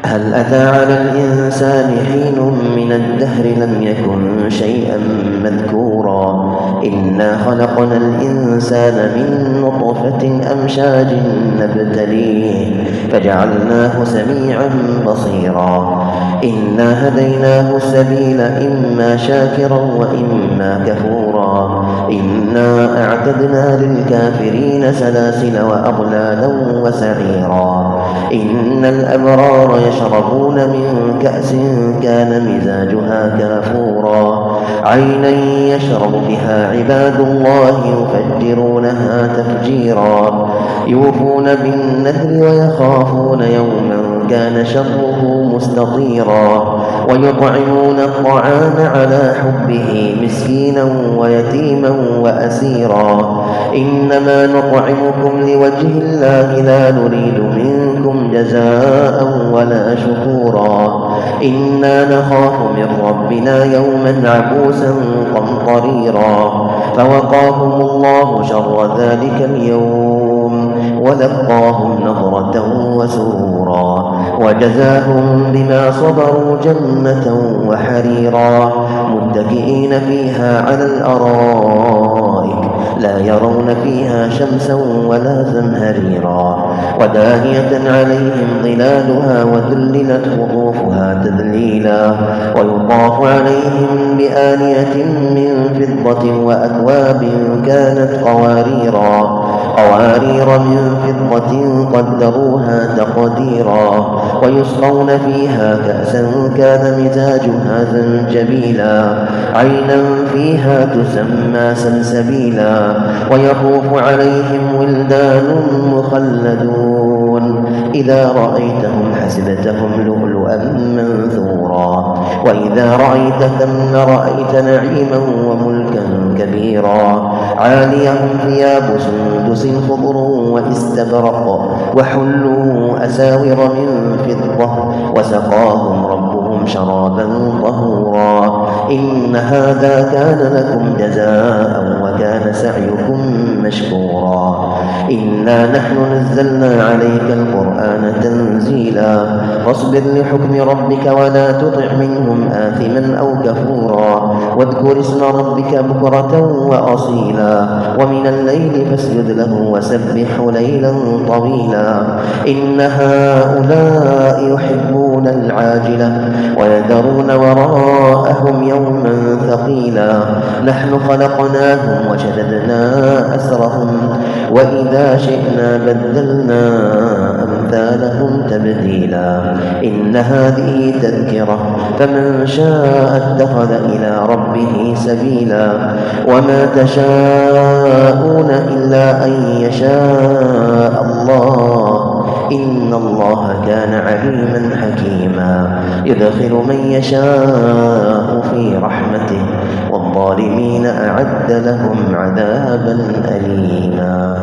هل أتى على الإنسان حين من الدهر لم يكن شيئا مذكورا إنا خلقنا الإنسان من نطفة أمشاج نبتليه فجعلناه سميعا بصيرا إنا هديناه السبيل إما شاكرا وإما كفورا إنا أعتدنا للكافرين سلاسل وأغلالا وسعيرا إن الأبرار يشربون من كأس كان مزاجها كافورا عينا يشرب بها عباد الله يفجرونها تفجيرا يوفون بالنذر ويخافون يوما كان شره مستطيرا ويطعمون الطعام على حبه مسكينا ويتيما وأسيرا إنما نطعمكم لوجه الله لا نريد منكم جزاء ولا شكورا إنا نخاف من ربنا يوما عبوسا قمطريرا فوقاهم الله شر ذلك اليوم ولقاهم نضرة وسرورا وجزاهم بما صبروا جنة وحريرا متكئين فيها على الأرائك لا يرون فيها شمسا ولا زمهريرا ودانية عليهم ظلالها وذللت قطوفها تذليلا ويطاف عليهم بآنية من فضة وأكواب كانت قوارير من فضة قدروها تقديرا ويسقون فيها كأسا كان مزاجها زنجبيلا عينا فيها تسمى سلسبيلا ويطوف عليهم ولدان مخلدون إذا رأيتهم حسبتهم لؤلؤا منثورا وإذا رأيت ثم رأيت نعيما وملكا كبيرا عاليهم ثياب سندس خضر واستبرق وحلوا أساور من فضة وسقاهم ربهم شرابا طهورا إن هذا كان لكم جزاء وكان سعيكم مشكورا إنا نحن نزلنا عليك القرآن تنزيلا فاصبر لحكم ربك ولا تطع منهم آثما أو كفورا واذكر اسم ربك بكرة وأصيلا ومن الليل فاسجد له وسبحه ليلا طويلا إن هؤلاء يحبون العاجلة ويذرون وراءهم يوما ثقيلا نحن خلقناهم وشددنا أسرهم وإذا شئنا بدلنا أمثالهم تبديلا إن هذه تذكرة فمن شاء اتخذ إلى ربه سبيلا وما تشاءون إلا أن يشاء الله إن الله كان عليما حكيما يدخل من يشاء في رحمته والظالمين أعد لهم عذابا أليما.